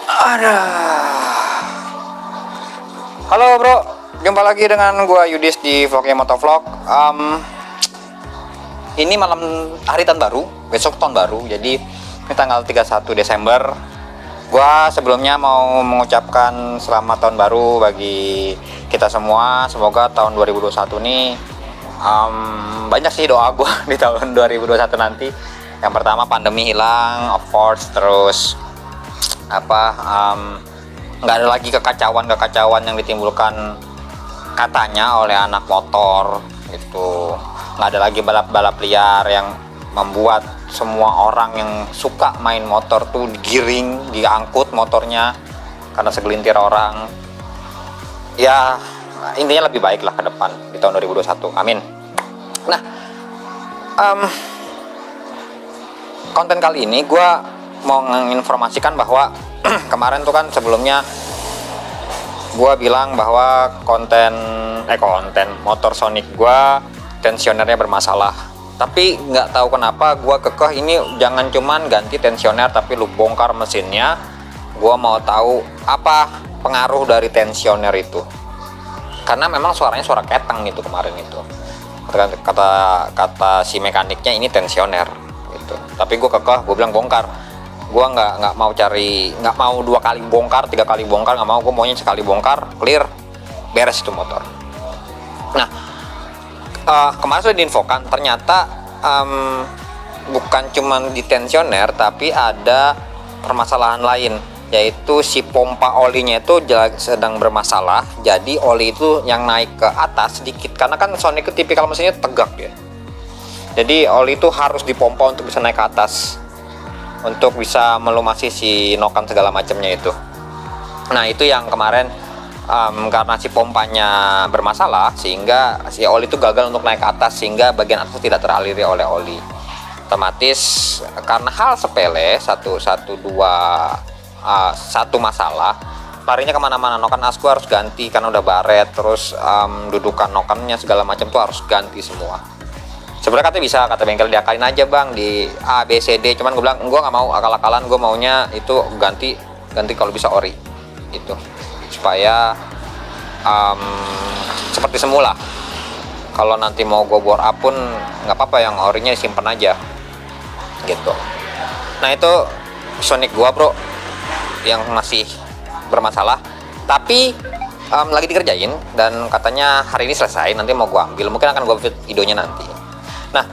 Ada. Halo bro, jumpa lagi dengan gua Yudis di vlognya Motovlog. Ini malam hari tahun baru, besok tahun baru. Jadi ini tanggal 31 Desember. Gua sebelumnya mau mengucapkan selamat tahun baru bagi kita semua. Semoga tahun 2021 ini banyak sih doa gua di tahun 2021 nanti. Yang pertama pandemi hilang, of course, terus nggak ada lagi kekacauan yang ditimbulkan katanya oleh anak motor gitu. Nggak ada lagi balap-balap liar yang membuat semua orang yang suka main motor tuh digiring, diangkut motornya karena segelintir orang. Ya intinya lebih baik lah ke depan di tahun 2021, amin. Nah, konten kali ini gue mau menginformasikan bahwa kemarin tuh kan sebelumnya gue bilang bahwa konten motor Sonic gue tensionernya bermasalah, tapi nggak tahu kenapa gue kekeh ini jangan cuman ganti tensioner tapi lu bongkar mesinnya. Gue mau tahu apa pengaruh dari tensioner itu, karena memang suaranya suara keteng gitu kemarin itu kata si mekaniknya ini tensioner gitu. Tapi gue kekeh, gue bilang bongkar. Gue nggak mau cari, nggak mau 2 kali bongkar, 3 kali bongkar, nggak mau. Gue maunya sekali bongkar clear, beres itu motor. Nah, kemarin sudah diinfokan ternyata bukan cuma di tensioner tapi ada permasalahan lain, yaitu si pompa olinya itu sedang bermasalah. Jadi oli itu yang naik ke atas sedikit, karena kan Sonic itu tipikal mesinnya tegak ya. Jadi oli itu harus dipompa untuk bisa naik ke atas, untuk bisa melumasi si nokan segala macamnya itu. Nah itu yang kemarin karena si pompanya bermasalah sehingga si oli itu gagal untuk naik ke atas, sehingga bagian atas tidak teraliri oleh oli. Otomatis karena hal sepele satu masalah, larinya kemana-mana. Nokan asku harus ganti karena udah baret, terus dudukan nokannya segala macam tuh harus ganti semua. Sebenarnya katanya bisa, kata bengkel diakalin aja bang di A, B, C, D. Cuman gue bilang gue nggak mau akal-akalan, gue maunya itu ganti kalau bisa ori gitu, supaya seperti semula. Kalau nanti mau gue bore up pun nggak apa-apa, yang orinya disimpan aja gitu. Nah itu Sonic gua bro yang masih bermasalah, tapi lagi dikerjain dan katanya hari ini selesai. Nanti mau gua ambil, mungkin akan gua buat videonya nanti. Nah,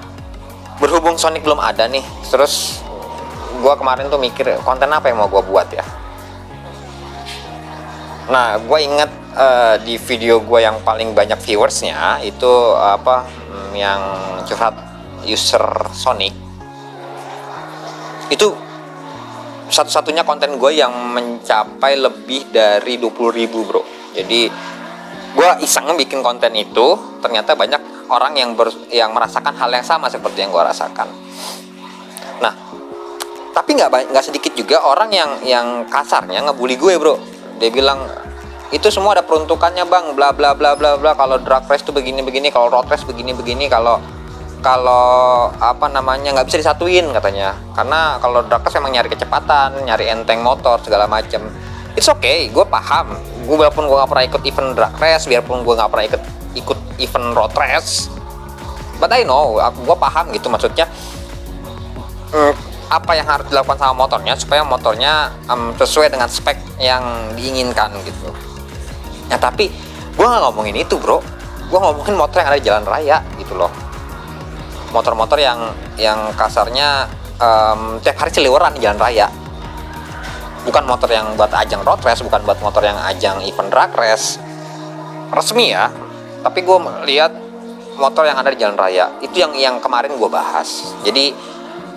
berhubung Sonic belum ada nih, terus gua kemarin tuh mikir konten apa yang mau gua buat ya. Nah, gua inget di video gua yang paling banyak viewersnya itu yang curhat user Sonic. Itu satu-satunya konten gue yang mencapai lebih dari 20.000 bro. Jadi gue iseng bikin konten itu, ternyata banyak orang yang merasakan hal yang sama seperti yang gue rasakan. Nah, tapi nggak sedikit juga orang yang kasarnya ngebully gue bro. Dia bilang itu semua ada peruntukannya bang, bla bla bla bla bla. Kalau drag race tuh begini, kalau road race begini, kalau nggak bisa disatuin katanya. Karena kalau drag race emang nyari kecepatan, nyari enteng motor segala macem. It's okay, gue paham. Gue walaupun gue nggak pernah ikut event drag race, biarpun gue nggak pernah ikut event road race, but I know, gue paham gitu maksudnya. Apa yang harus dilakukan sama motornya supaya motornya sesuai dengan spek yang diinginkan gitu. Ya tapi gue nggak ngomongin itu bro, gue ngomongin motor yang ada di jalan raya gitu loh. Motor-motor yang kasarnya tiap hari seliweran di jalan raya. Bukan motor yang buat ajang road race, bukan buat motor yang ajang event drag race resmi ya. Tapi gue lihat motor yang ada di jalan raya itu yang kemarin gue bahas. Jadi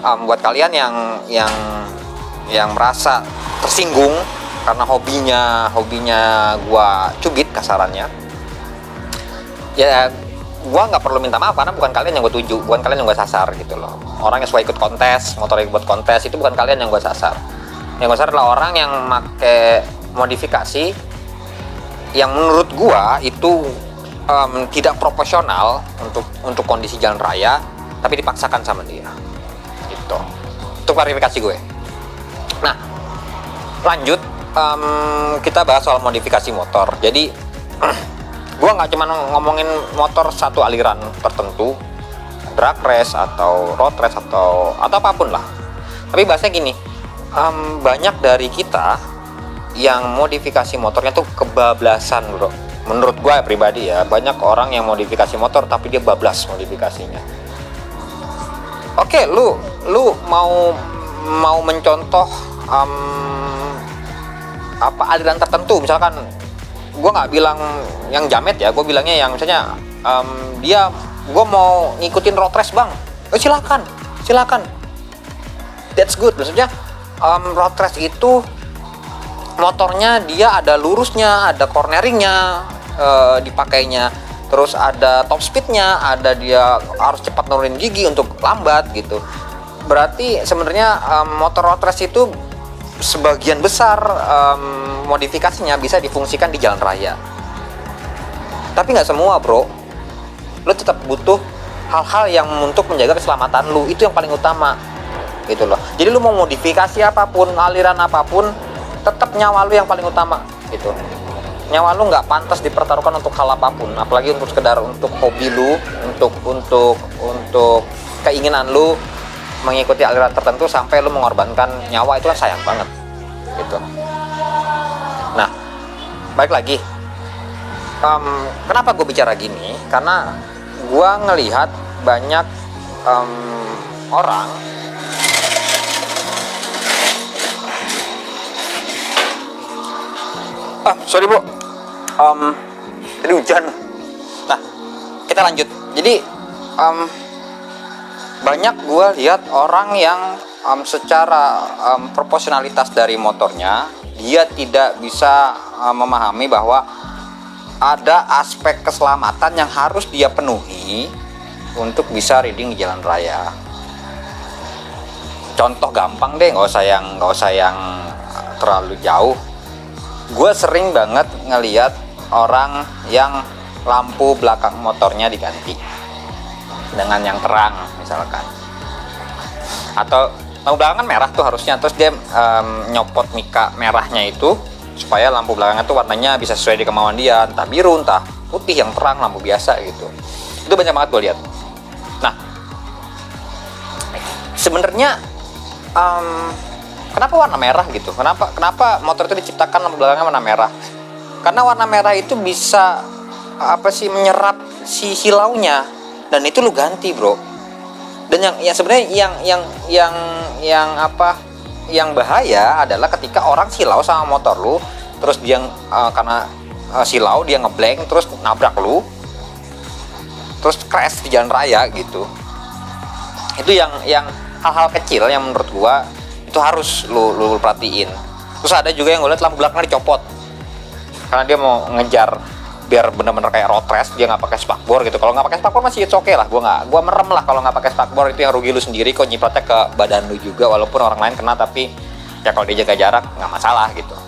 buat kalian yang merasa tersinggung karena hobinya gue cubit kasarannya, ya gue nggak perlu minta maaf karena bukan kalian yang gue tuju, bukan kalian yang gue sasar gitu loh. Orang yang suka ikut kontes, motor yang buat kontes itu bukan kalian yang gue sasar. Yang gue sasar adalah orang yang pakai modifikasi yang menurut gue itu tidak proporsional untuk kondisi jalan raya, tapi dipaksakan sama dia gitu. Itu klarifikasi gue. Nah lanjut, kita bahas soal modifikasi motor. Jadi gua nggak cuma ngomongin motor satu aliran tertentu, drag race atau road race atau apapun lah. Tapi bahasnya gini, banyak dari kita yang modifikasi motornya tuh kebablasan, bro. Menurut gue pribadi ya, banyak orang yang modifikasi motor tapi dia bablas modifikasinya. Oke, lu mau mencontoh apa aliran tertentu, misalkan gue nggak bilang yang jamet ya, gue bilangnya yang misalnya gue mau ngikutin road race bang, silakan, that's good. Maksudnya road race itu motornya dia ada lurusnya, ada corneringnya dipakainya, terus ada top speednya, ada dia harus cepat nurunin gigi untuk lambat gitu. Berarti sebenarnya motor road race itu sebagian besar modifikasinya bisa difungsikan di jalan raya. Tapi nggak semua, bro. Lu tetap butuh hal-hal yang untuk menjaga keselamatan lu, itu yang paling utama gitu loh. Jadi lu mau modifikasi apapun, aliran apapun, tetap nyawa lu yang paling utama gitu. Nyawa lu nggak pantas dipertaruhkan untuk hal apapun, apalagi untuk sekedar untuk hobi lu, untuk keinginan lu mengikuti aliran tertentu sampai lu mengorbankan nyawa, itu kan sayang banget gitu. Nah, balik lagi, kenapa gue bicara gini? Karena gue ngelihat banyak orang sorry bro, tadi hujan. Nah, kita lanjut. Jadi banyak gue lihat orang yang secara proporsionalitas dari motornya dia tidak bisa memahami bahwa ada aspek keselamatan yang harus dia penuhi untuk bisa riding di jalan raya. Contoh gampang deh, nggak usah yang terlalu jauh. Gue sering banget ngeliat orang yang lampu belakang motornya diganti dengan yang terang misalkan, atau lampu belakang kan merah tuh harusnya, terus dia nyopot mika merahnya itu supaya lampu belakangnya tuh warnanya bisa sesuai di kemauan dia, entah biru, entah putih yang terang, lampu biasa gitu. Itu banyak banget gue lihat. Nah, sebenarnya kenapa warna merah gitu? Kenapa motor itu diciptakan lampu belakangnya warna merah? Karena warna merah itu bisa menyerap si silaunya, dan itu lu ganti, bro. Dan yang sebenarnya yang bahaya adalah ketika orang silau sama motor lu, terus dia karena silau dia ngeblank terus nabrak lu, terus crash di jalan raya gitu. Itu yang hal-hal kecil yang menurut gua itu harus lu perhatiin. Terus ada juga yang gue liat lampu belakangnya dicopot karena dia mau ngejar biar bener-bener kayak road race, dia nggak pakai spakbor gitu. Kalau nggak pakai spakbor masih oke okay lah, gua merem lah kalau nggak pakai spakbor. Itu yang rugi lu sendiri kok, nyipratnya ke badan lu juga, walaupun orang lain kena, tapi ya kalau dia jaga jarak nggak masalah gitu.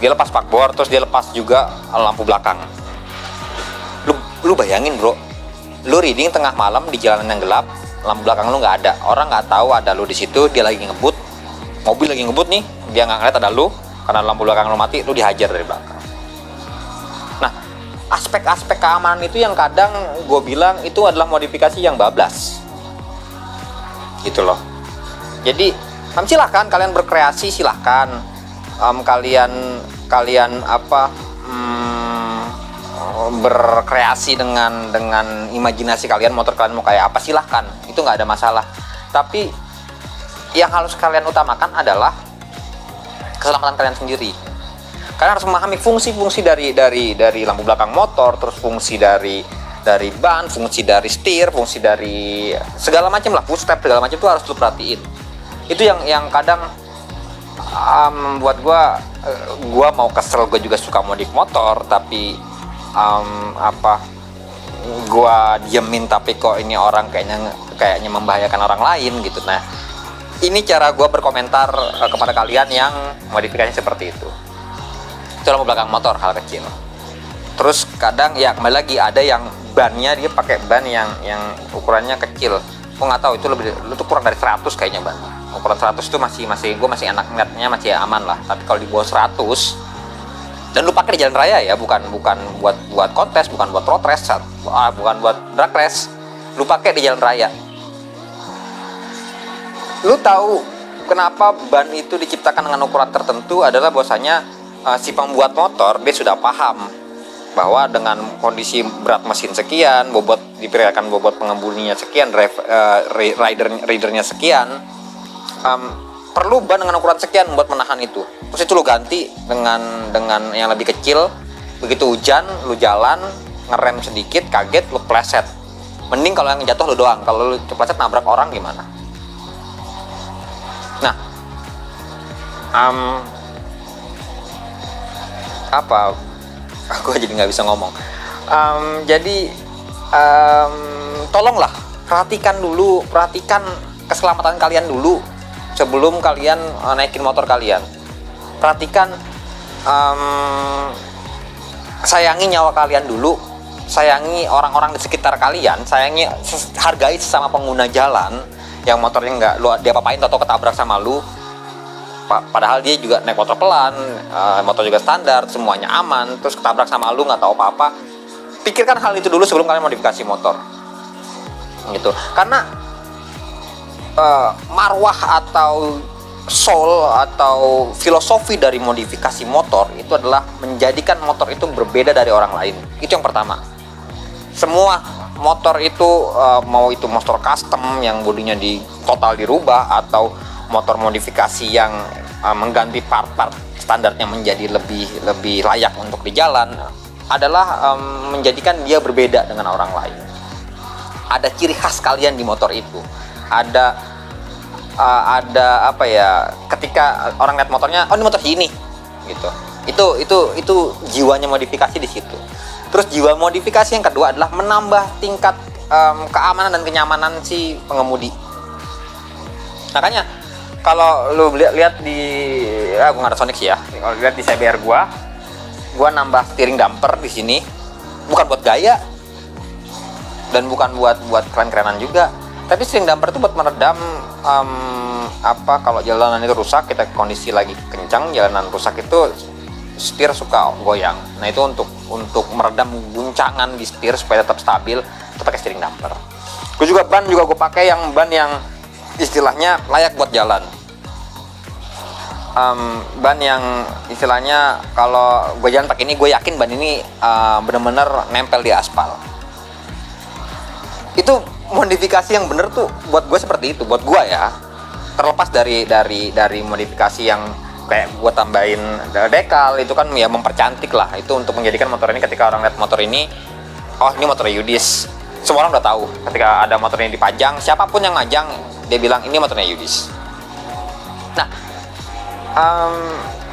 Dia lepas spakbor, terus dia lepas juga lampu belakang. Lu bayangin, bro, lu riding tengah malam di jalanan yang gelap, lampu belakang lu nggak ada, orang nggak tahu ada lu di situ, dia lagi ngebut, mobil lagi ngebut nih, dia nggak ngeliat ada lu karena lampu belakang lu mati, lu dihajar dari belakang. Nah, aspek-aspek keamanan itu yang kadang gue bilang itu adalah modifikasi yang bablas gitu loh. Jadi silahkan kalian berkreasi, silahkan kalian berkreasi dengan imajinasi kalian, motor kalian mau kayak apa, silahkan, itu nggak ada masalah. Tapi yang harus kalian utamakan adalah keselamatan kalian sendiri. Kalian harus memahami fungsi-fungsi dari lampu belakang motor, terus fungsi dari ban, fungsi dari setir, fungsi dari segala macam lah, footstep segala macam itu harus lu perhatiin. Itu yang kadang membuat gua mau kesel. Gue juga suka modif motor, tapi gua diemin, tapi kok ini orang kayaknya membahayakan orang lain gitu. Nah, ini cara gua berkomentar kepada kalian yang modifikasi seperti itu. Itu lampu belakang motor, hal kecil. Terus kadang ya kembali lagi ada yang bannya dia pakai ban yang ukurannya kecil. Gua nggak tahu itu kurang dari 100 kayaknya ban. ukuran 100 tuh gue masih enak ngeliatnya, masih aman lah. Tapi kalau di bawah 100 dan lu pakai di jalan raya ya, bukan buat kontes, bukan buat road race, bukan buat drag race, lu pakai di jalan raya. Lu tahu kenapa ban itu diciptakan dengan ukuran tertentu adalah bahwasanya si pembuat motor dia sudah paham bahwa dengan kondisi berat mesin sekian, diperkirakan bobot pengemudinya sekian, ridernya sekian, perlu ban dengan ukuran sekian buat menahan itu. Terus itu lu ganti dengan yang lebih kecil. Begitu hujan, lu jalan ngerem sedikit, kaget, lu pleset. Mending kalau yang jatuh lu doang. Kalau lu pleset nabrak orang gimana? Nah, apa? Gue jadi nggak bisa ngomong. Tolonglah perhatikan keselamatan kalian dulu sebelum kalian naikin motor kalian. Perhatikan, sayangi nyawa kalian dulu, sayangi orang-orang di sekitar kalian, hargai sesama pengguna jalan yang motornya nggak dia apain atau ketabrak sama lu. Padahal dia juga naik motor pelan, motor juga standar, semuanya aman, terus ketabrak sama lu nggak tahu apa-apa. Pikirkan hal itu dulu sebelum kalian modifikasi motor, gitu. Karena marwah atau soul atau filosofi dari modifikasi motor itu adalah menjadikan motor itu berbeda dari orang lain. Itu yang pertama. Semua motor itu mau itu motor custom yang bodinya total dirubah atau motor modifikasi yang mengganti part-part standarnya menjadi lebih layak untuk di jalan adalah menjadikan dia berbeda dengan orang lain. Ada ciri khas kalian di motor itu. Ada apa ya? Ketika orang lihat motornya, oh ini motor ini, gitu. Itu jiwanya modifikasi di situ. Terus jiwa modifikasi yang kedua adalah menambah tingkat keamanan dan kenyamanan si pengemudi. Makanya kalau lu lihat di gue nggak ada Sonic sih ya. Kalau lihat di CBR gua nambah steering damper di sini bukan buat gaya dan bukan buat keren-kerenan juga. Tapi steering damper itu buat meredam kalau jalanan itu rusak, kita kondisi lagi kencang, jalanan rusak itu setir suka goyang. Nah itu untuk meredam guncangan di setir supaya tetap stabil, kita pakai steering damper. Gue juga ban gue pakai ban yang istilahnya layak buat jalan. Ban yang istilahnya kalau gue jalan pakai ini, gue yakin ban ini bener-bener nempel di aspal. Itu modifikasi yang bener tuh buat gue seperti itu, buat gue ya. Terlepas dari modifikasi yang kayak gue tambahin dekal, itu kan ya mempercantik lah. Itu untuk menjadikan motor ini ketika orang lihat motor ini, oh ini motor Yudis. Semua orang udah tahu ketika ada motor ini dipajang, siapapun yang majang dia bilang ini motornya Yudis. Nah,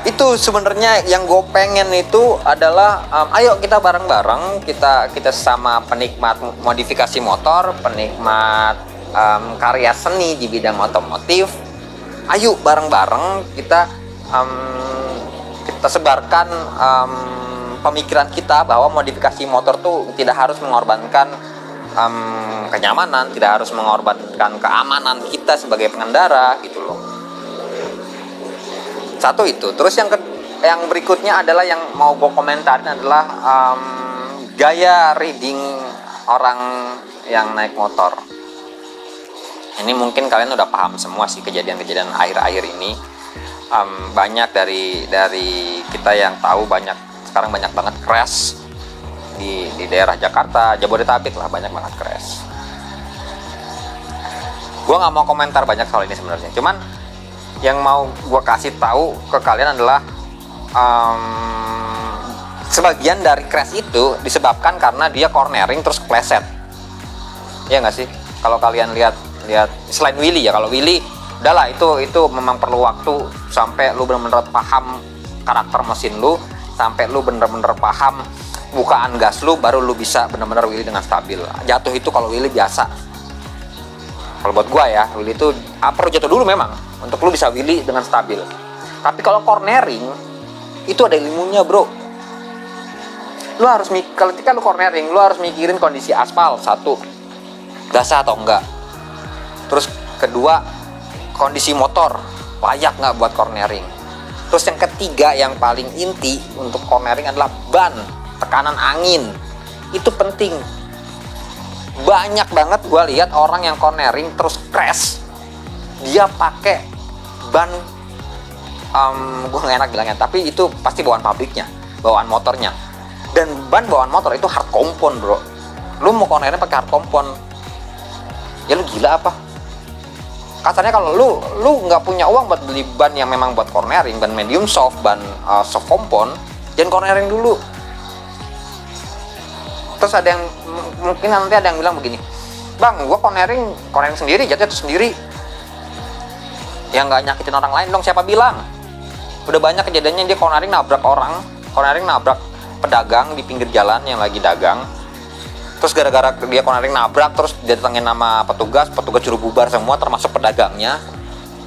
itu sebenarnya yang gue pengen itu adalah ayo kita bareng-bareng, kita sama penikmat modifikasi motor, penikmat karya seni di bidang otomotif, ayo bareng-bareng kita sebarkan pemikiran kita bahwa modifikasi motor tuh tidak harus mengorbankan kenyamanan, tidak harus mengorbankan keamanan kita sebagai pengendara gitu loh. Satu itu. Terus yang berikutnya adalah yang mau gue komentarin adalah gaya reading orang yang naik motor. Ini mungkin kalian udah paham semua sih kejadian-kejadian akhir-akhir ini. Banyak dari kita yang tahu, sekarang banyak banget crash di daerah Jakarta, Jabodetabek lah, banyak banget crash. Gue nggak mau komentar banyak soal ini sebenarnya. Cuman yang mau gue kasih tahu ke kalian adalah sebagian dari crash itu disebabkan karena dia cornering terus kepleset. Ya nggak sih? Kalau kalian lihat selain Willy ya, kalau Willy udahlah itu memang perlu waktu sampai lu bener-bener paham karakter mesin lu, sampai lu bener-bener paham bukaan gas lu, baru lu bisa bener-bener Willy dengan stabil. Jatuh itu kalau Willy biasa. Kalau buat gua ya, Willy itu perlu jatuh dulu memang untuk lu bisa Willy dengan stabil. Tapi kalau cornering itu ada ilmunya, bro. Lu harus ketika lu cornering, lu harus mikirin kondisi aspal, satu, basah atau enggak. Terus kedua, kondisi motor layak nggak buat cornering. Terus yang ketiga yang paling inti untuk cornering adalah ban, tekanan angin. Itu penting. Banyak banget gue lihat orang yang cornering terus crash, dia pakai ban, gue nggak enak bilangnya, tapi itu pasti bawaan pabriknya, bawaan motornya. Dan ban bawaan motor itu hard compound bro. Lu mau cornering pakai hard compound, ya lu gila apa? Kasarnya kalau lu nggak punya uang buat beli ban yang memang buat cornering, ban medium soft, ban soft compound, jangan cornering dulu. Terus ada yang mungkin nanti ada yang bilang begini, bang, gua cornering sendiri, jatuh sendiri, ya nggak nyakitin orang lain dong. Siapa bilang? Udah banyak kejadiannya dia cornering nabrak orang, cornering nabrak pedagang di pinggir jalan yang lagi dagang. Terus gara-gara dia cornering nabrak, terus dia datangin nama petugas suruh bubar semua termasuk pedagangnya.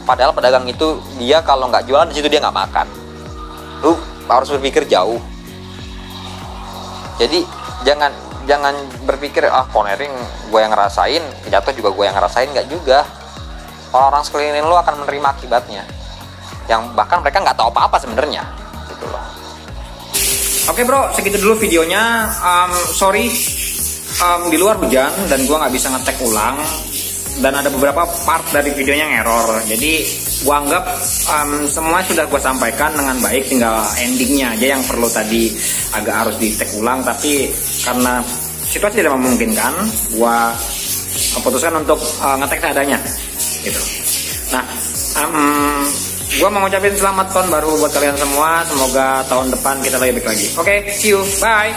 Padahal pedagang itu dia kalau nggak jualan di situ dia nggak makan. Lu harus berpikir jauh. Jadi jangan berpikir cornering gue yang ngerasain, jatuh juga gue yang ngerasain. Nggak juga. Orang-orang sekeliling lu akan menerima akibatnya, yang bahkan mereka nggak tahu apa-apa sebenarnya gitu loh. Oke bro, segitu dulu videonya. Sorry, di luar hujan dan gue nggak bisa ngetek ulang, dan ada beberapa part dari videonya yang error. Jadi gue anggap semua sudah gue sampaikan dengan baik, tinggal endingnya aja yang perlu tadi agak harus di tag ulang. Tapi karena situasi tidak memungkinkan, gue putuskan untuk ngetek seadanya gitu. Nah, gue mau ngucapin selamat tahun baru buat kalian semua. Semoga tahun depan kita lebih baik lagi. Oke, see you, bye.